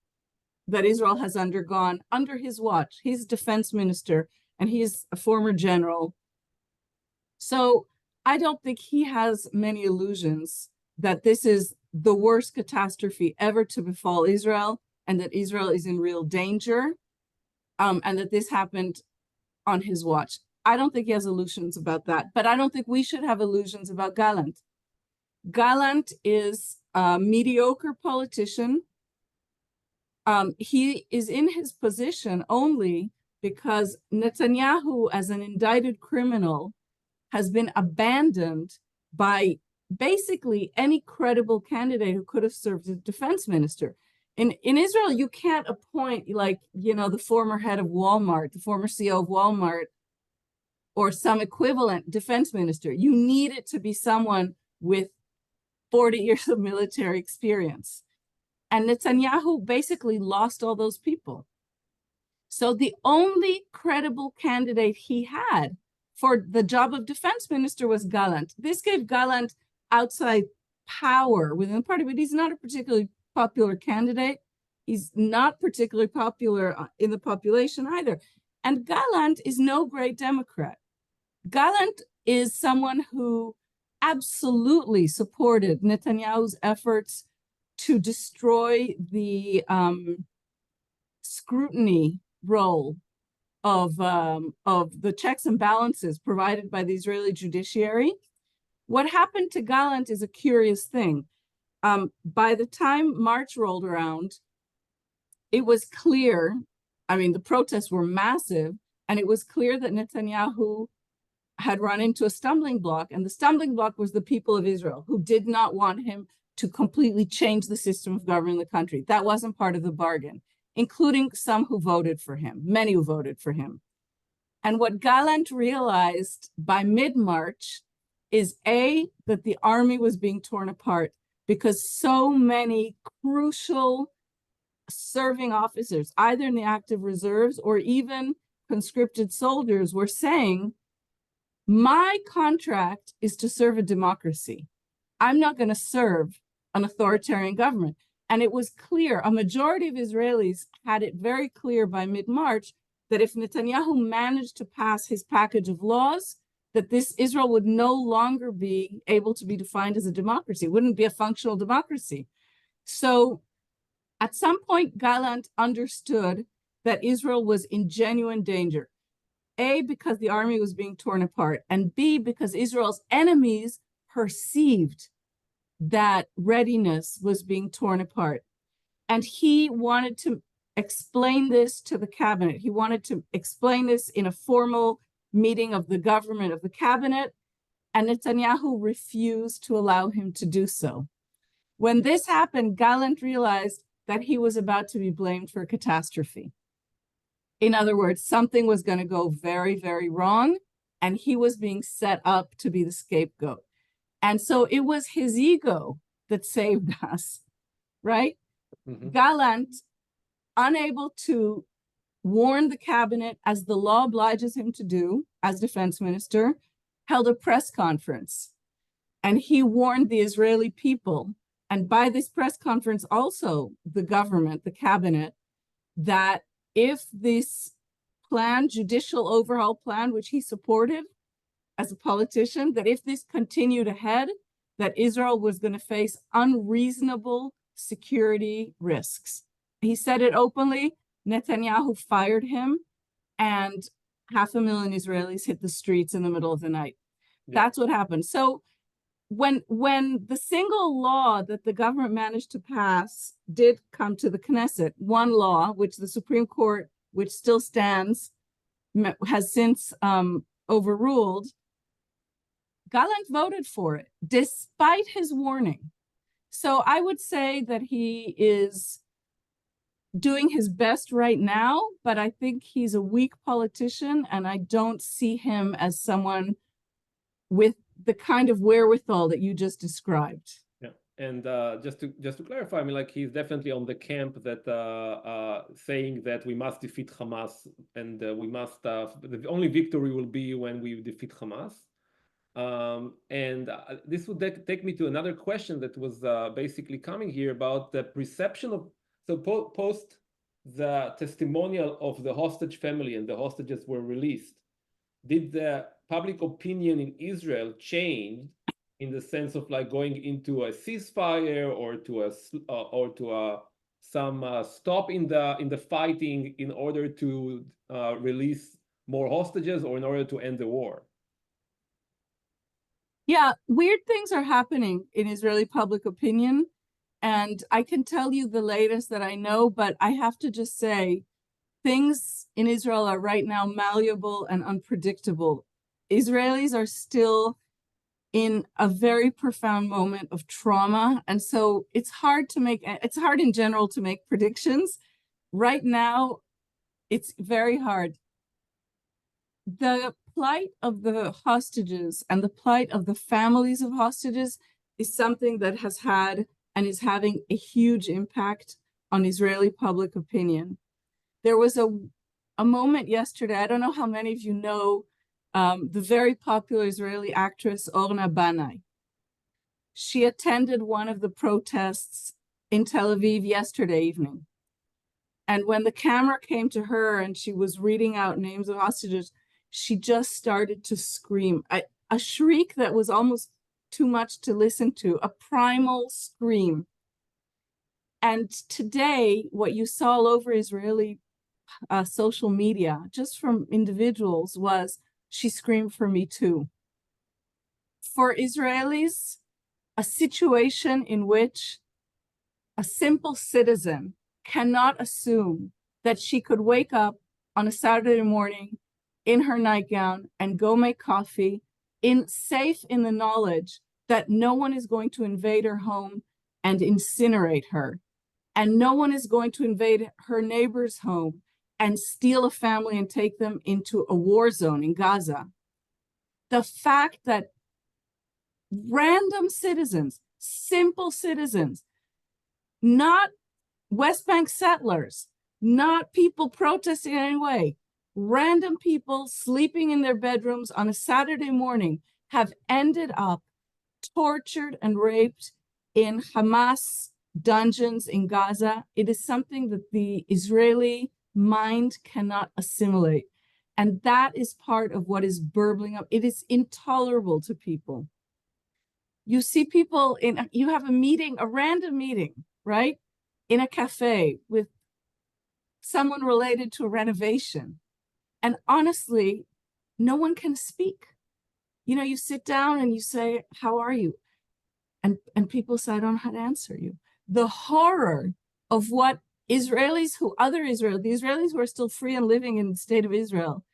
B: that Israel has undergone under his watch. He's defense minister, and he's a former general. So I don't think he has many illusions that this is the worst catastrophe ever to befall Israel, and that Israel is in real danger, and that this happened on his watch. I don't think he has illusions about that, but I don't think we should have illusions about Gallant. Gallant is a mediocre politician. He is in his position only because Netanyahu, as an indicted criminal, has been abandoned by basically any credible candidate who could have served as defense minister. In Israel, you can't appoint, like, the former head of Walmart, the former CEO of Walmart, or some equivalent defense minister. You need it to be someone with 40 years of military experience. And Netanyahu basically lost all those people. So the only credible candidate he had for the job of defense minister was Gallant. This gave Gallant outside power within the party, but he's not a particularly popular candidate. He's not particularly popular in the population either. And Gallant is no great Democrat. Gallant is someone who absolutely supported Netanyahu's efforts to destroy the scrutiny role of the checks and balances provided by the Israeli judiciary. What happened to Gallant is a curious thing. By the time March rolled around, it was clear, I mean, the protests were massive, and it was clear that Netanyahu had run into a stumbling block, and the stumbling block was the people of Israel, who did not want him to completely change the system of government in the country. That wasn't part of the bargain, including some who voted for him, many who voted for him. And what Gallant realized by mid-March is A, that the army was being torn apart because so many crucial serving officers, either in the active reserves or even conscripted soldiers, were saying, my contract is to serve a democracy. I'm not going to serve an authoritarian government. And it was clear, a majority of Israelis had it very clear by mid-March that if Netanyahu managed to pass his package of laws, that this Israel would no longer be able to be defined as a democracy. It wouldn't be a functional democracy. So at some point, Gallant understood that Israel was in genuine danger. A, because the army was being torn apart, and B, because Israel's enemies perceived that readiness was being torn apart. And he wanted to explain this to the cabinet. He wanted to explain this in a formal meeting of the government, of the cabinet, and Netanyahu refused to allow him to do so. When this happened, Gallant realized that he was about to be blamed for a catastrophe. In other words, something was going to go very, very wrong, and he was being set up to be the scapegoat. And so it was his ego that saved us, right? Mm-hmm. Gallant, unable to warn the cabinet, as the law obliges him to do as defense minister, held a press conference. And he warned the Israeli people, and by this press conference also the government, the cabinet, that if this plan, judicial overhaul plan, which he supported as a politician, that if this continued ahead, that Israel was going to face unreasonable security risks. He said it openly. Netanyahu fired him, and 500,000 Israelis hit the streets in the middle of the night. Yeah. That's what happened. So when the single law that the government managed to pass did come to the Knesset, one law, which the Supreme Court, which still stands, has since overruled, Gallant voted for it, despite his warning. So I would say that he is doing his best right now, but I think he's a weak politician, and I don't see him as someone with the kind of wherewithal that you just described.
A: Yeah, and just to clarify, I mean, like, he's definitely on the camp that saying that we must defeat Hamas, and we must the only victory will be when we defeat Hamas. And this would take me to another question that was basically coming here about the perception of, so post the testimonial of the hostage family and the hostages were released, did the public opinion in Israel change in the sense of like going into a ceasefire or to some stop in the fighting in order to release more hostages or in order to end the war?
B: Yeah, weird things are happening in Israeli public opinion. And I can tell you the latest that I know, but I have to just say, things in Israel are right now malleable and unpredictable. Israelis are still in a very profound moment of trauma. And so it's hard in general to make predictions. Right now, it's very hard. The plight of the hostages and the plight of the families of hostages is something that has had and is having a huge impact on Israeli public opinion. There was a moment yesterday, I don't know how many of you know the very popular Israeli actress Orna Banai. She attended one of the protests in Tel Aviv yesterday evening. And when the camera came to her and she was reading out names of hostages, she just started to scream, a shriek that was almost too much to listen to, a primal scream. And today, what you saw all over Israeli social media, just from individuals, was she screamed for me too. For Israelis, a situation in which a simple citizen cannot assume that she could wake up on a Saturday morning in her nightgown and go make coffee, safe in the knowledge that no one is going to invade her home and incinerate her. And no one is going to invade her neighbor's home and steal a family and take them into a war zone in Gaza. The fact that random citizens, simple citizens, not West Bank settlers, not people protesting in any way, random people sleeping in their bedrooms on a Saturday morning have ended up tortured and raped in Hamas dungeons in Gaza. It is something that the Israeli mind cannot assimilate. And that is part of what is burbling up. It is intolerable to people. You see people you have a meeting, a random meeting, right? In a cafe with someone related to a renovation. And honestly, no one can speak. You sit down and you say, how are you? And people say, I don't know how to answer you. The horror of what the Israelis who are still free and living in the state of Israel,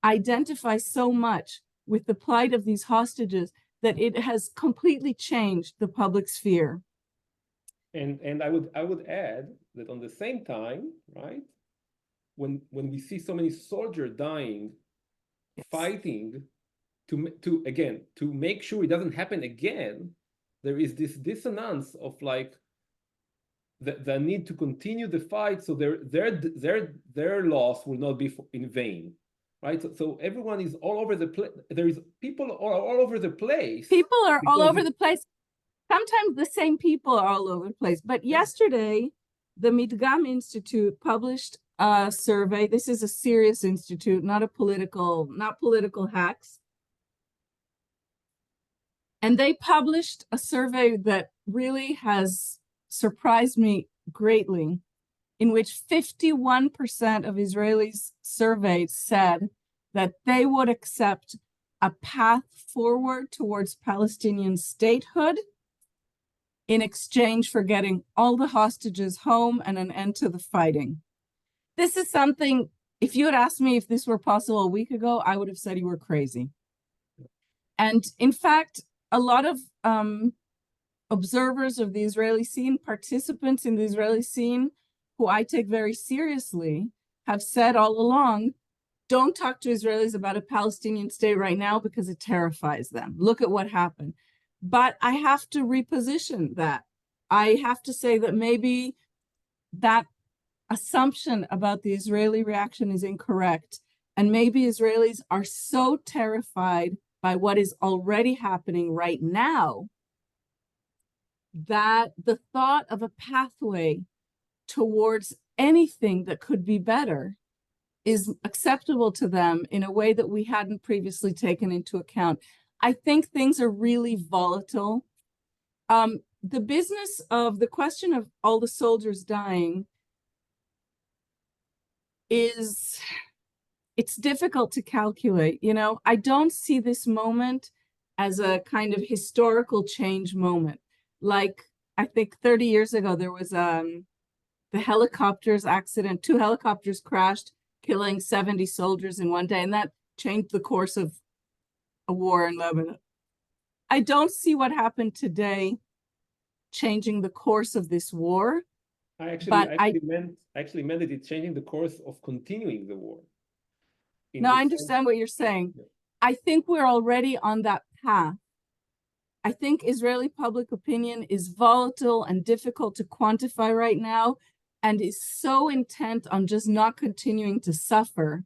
B: identify so much with the plight of these hostages that it has completely changed the public sphere.
A: And I would add that on the same time, right, when we see so many soldiers dying, yes, fighting to make sure it doesn't happen again, there is this dissonance of like the need to continue the fight, so their loss will not be in vain, right? So everyone is all over the place. There is people all over the place.
B: People are all over the place. Sometimes the same people are all over the place. But yesterday, the Midgam Institute published a survey. This is a serious institute, not political hacks. And they published a survey that really has surprised me greatly, in which 51% of Israelis surveyed said that they would accept a path forward towards Palestinian statehood in exchange for getting all the hostages home and an end to the fighting. This is something, if you had asked me if this were possible a week ago, I would have said you were crazy. And in fact, a lot of observers of the Israeli scene, participants in the Israeli scene, who I take very seriously, have said all along, don't talk to Israelis about a Palestinian state right now because it terrifies them. Look at what happened. But I have to reposition that. I have to say that maybe that assumption about the Israeli reaction is incorrect. And maybe Israelis are so terrified by what is already happening right now that the thought of a pathway towards anything that could be better is acceptable to them in a way that we hadn't previously taken into account. I think things are really volatile. The business of the question of all the soldiers dying it's difficult to calculate. I don't see this moment as a kind of historical change moment. Like, I think 30 years ago, there was the helicopters accident. 2 helicopters crashed, killing 70 soldiers in one day, and that changed the course of a war in Lebanon. I don't see what happened today changing the course of this war.
A: I actually meant that it's changing the course of continuing the war.
B: No, I understand what you're saying. Yeah. I think we're already on that path. I think Israeli public opinion is volatile and difficult to quantify right now, and is so intent on just not continuing to suffer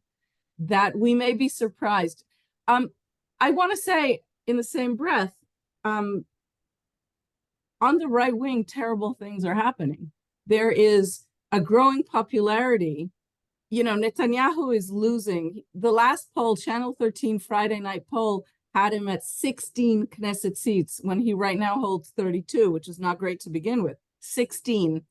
B: that we may be surprised. I want to say in the same breath, on the right wing, terrible things are happening. There is a growing popularity. Netanyahu is losing. The last poll, Channel 13 Friday night poll, had him at 16 Knesset seats when he right now holds 32, which is not great to begin with. 16.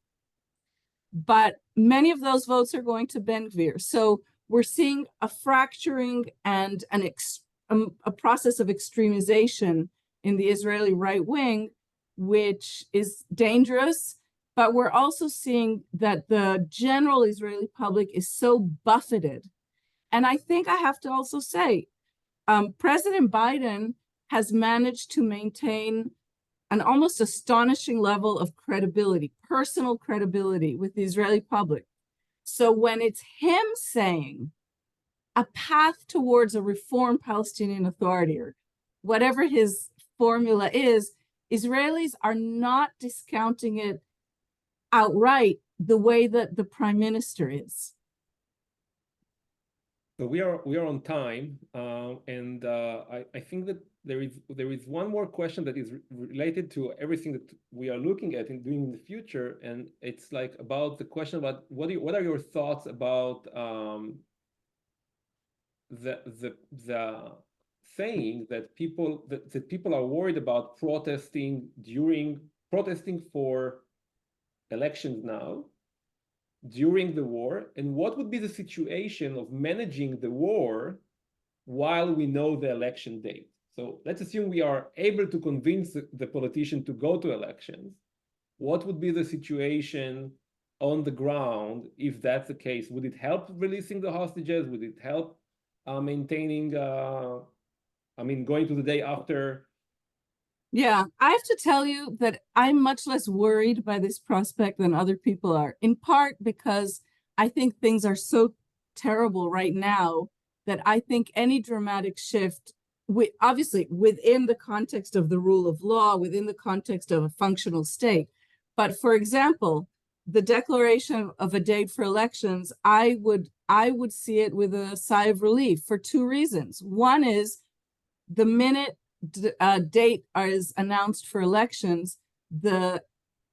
B: But many of those votes are going to Ben Gvir. So we're seeing a fracturing and a process of extremization in the Israeli right wing, which is dangerous. But we're also seeing that the general Israeli public is so buffeted And I think I have to also say, President Biden has managed to maintain an almost astonishing level of credibility, personal credibility with the Israeli public. So when it's him saying a path towards a reformed Palestinian Authority, or whatever his formula is, Israelis are not discounting it outright the way that the prime minister is.
A: So we are on time, and I think that there is one more question that is related to everything that we are looking at and doing in the future, and it's like about the question about what are your thoughts about the saying that people are worried about protesting for elections now, during the war, and what would be the situation of managing the war while we know the election date. So let's assume we are able to convince the politician to go to elections. What would be the situation on the ground if that's the case? Would it help releasing the hostages? Would it help maintaining, going to the day after?
B: Yeah, I have to tell you that I'm much less worried by this prospect than other people are, in part because I think things are so terrible right now that I think any dramatic shift, obviously within the context of the rule of law, within the context of a functional state. But for example, the declaration of a date for elections, I would see it with a sigh of relief for two reasons. One is the minute date is announced for elections, the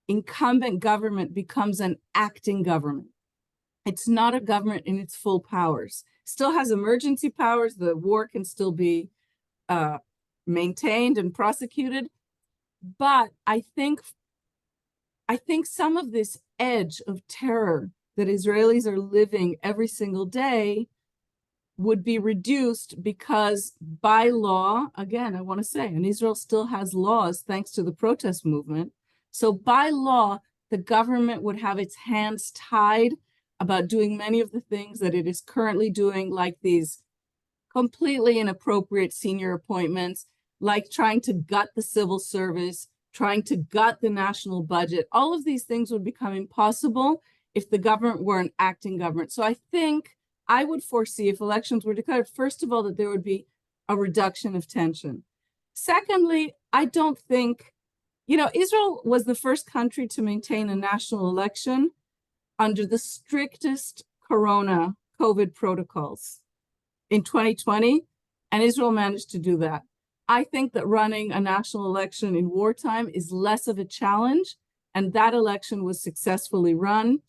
B: incumbent government becomes an acting government. It's not a government in its full powers. Still has emergency powers. The war can still be maintained and prosecuted. But I think some of this edge of terror that Israelis are living every single day would be reduced because by law, again, I want to say, and Israel still has laws thanks to the protest movement. So by law, the government would have its hands tied about doing many of the things that it is currently doing, like these completely inappropriate senior appointments, like trying to gut the civil service, trying to gut the national budget. All of these things would become impossible if the government were an acting government. So I think I would foresee, if elections were declared, first of all, that there would be a reduction of tension. Secondly, I don't think, Israel was the first country to maintain a national election under the strictest COVID protocols in 2020, and Israel managed to do that. I think that running a national election in wartime is less of a challenge, and that election was successfully run.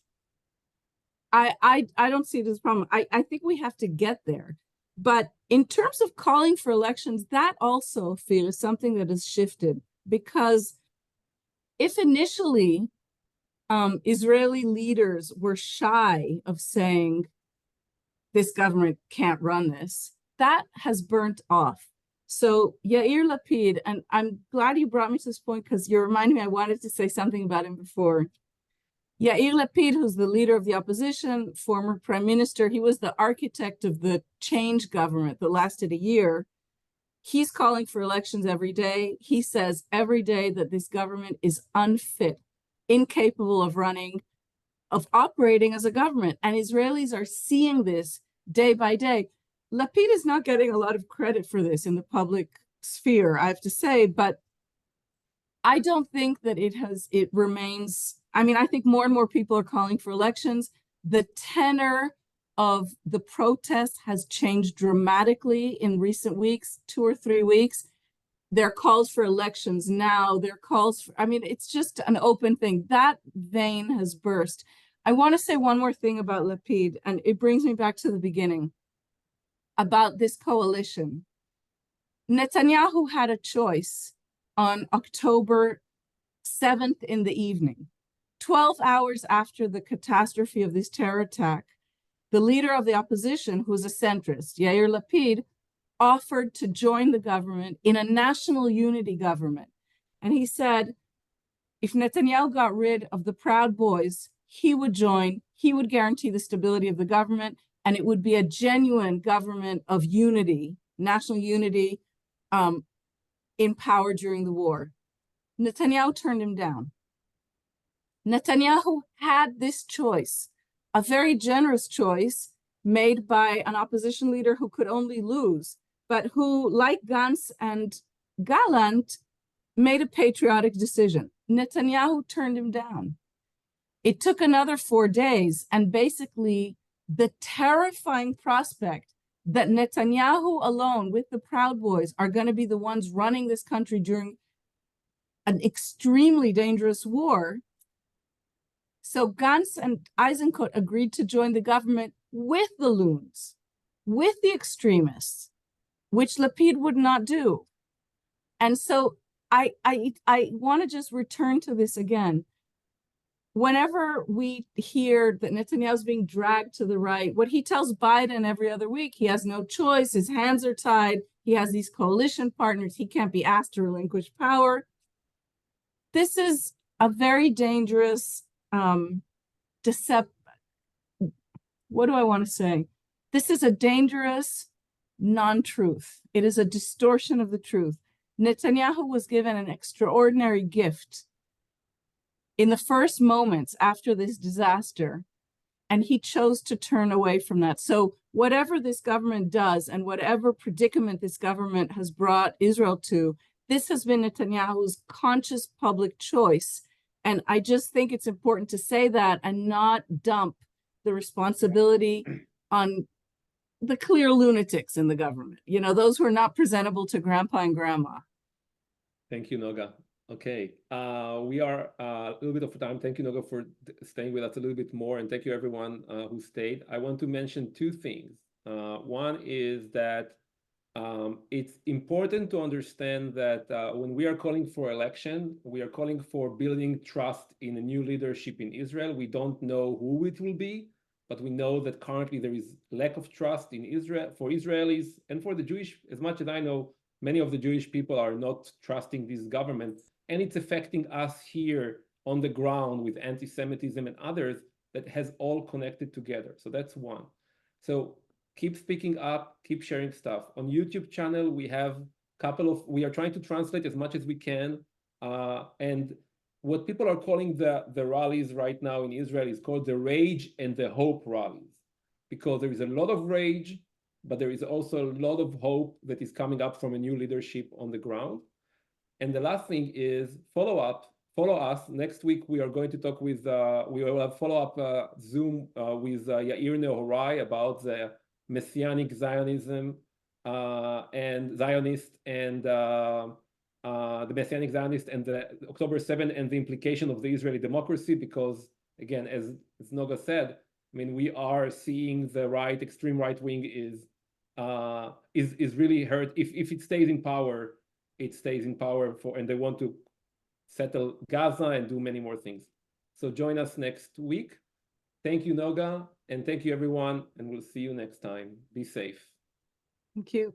B: I don't see it as a problem. I think we have to get there. But in terms of calling for elections, that also, Ophir, is something that has shifted. Because if initially Israeli leaders were shy of saying, this government can't run this, that has burnt off. So Yair Lapid, and I'm glad you brought me to this point because you reminded me I wanted to say something about him before. Yair Lapid, who's the leader of the opposition, former prime minister, he was the architect of the change government that lasted a year. He's calling for elections every day. He says every day that this government is unfit, incapable of operating as a government. And Israelis are seeing this day by day. Lapid is not getting a lot of credit for this in the public sphere, I have to say, but I don't think that it remains. I mean, I think more and more people are calling for elections. The tenor of the protests has changed dramatically in recent weeks, 2 or 3 weeks. There are calls for elections now. There are calls for, it's just an open thing. That vein has burst. I want to say one more thing about Lapid, and it brings me back to the beginning about this coalition. Netanyahu had a choice on October 7th in the evening. 12 hours after the catastrophe of this terror attack, the leader of the opposition, who's a centrist, Yair Lapid, offered to join the government in a national unity government. And he said, if Netanyahu got rid of the Proud Boys, he would join, he would guarantee the stability of the government, and it would be a genuine government of unity, national unity, in power during the war. Netanyahu turned him down. Netanyahu had this choice, a very generous choice made by an opposition leader who could only lose, but who, like Gantz and Gallant, made a patriotic decision. Netanyahu turned him down. It took another 4 days, and basically the terrifying prospect that Netanyahu alone with the Proud Boys are going to be the ones running this country during an extremely dangerous war. So Gantz and Eisenkot agreed to join the government with the loons, with the extremists, which Lapid would not do. And so I want to just return to this again. Whenever we hear that Netanyahu's being dragged to the right, what he tells Biden every other week, he has no choice, his hands are tied, he has these coalition partners, he can't be asked to relinquish power. This is a very dangerous what do I want to say? This is a dangerous non-truth. It is a distortion of the truth. Netanyahu was given an extraordinary gift in the first moments after this disaster, and he chose to turn away from that. So whatever this government does and whatever predicament this government has brought Israel to, this has been Netanyahu's conscious public choice. And I just think it's important to say that and not dump the responsibility on the clear lunatics in the government, you know, those who are not presentable to grandpa and grandma.
A: Thank you, Noga. Okay, we are a little bit of time. Thank you, Noga, for staying with us a little bit more, and thank you everyone who stayed. I want to mention two things. One is that it's important to understand that when we are calling for election, we are calling for building trust in a new leadership in Israel. We don't know who it will be, but we know that currently there is lack of trust in Israel, for Israelis and for the Jewish. As much as I know, many of the Jewish people are not trusting this government, and it's affecting us here on the ground with anti-Semitism and others that has all connected together. So that's one. So keep speaking up, keep sharing stuff. On YouTube channel, we have we are trying to translate as much as we can. And what people are calling the rallies right now in Israel is called the rage and the hope rallies, because there is a lot of rage, but there is also a lot of hope that is coming up from a new leadership on the ground. And the last thing is follow us. Next week, we are going to talk with, we will have follow-up Zoom with Yair Nehorai about the Messianic Zionism and Zionist and the Messianic Zionist and the October 7 and the implication of the Israeli democracy, because again, as Noga said, I mean, we are seeing the extreme right wing is really hurt. If it stays in power, it stays in power and they want to settle Gaza and do many more things. So join us next week. Thank you, Noga, and thank you, everyone, and we'll see you next time. Be safe.
B: Thank you.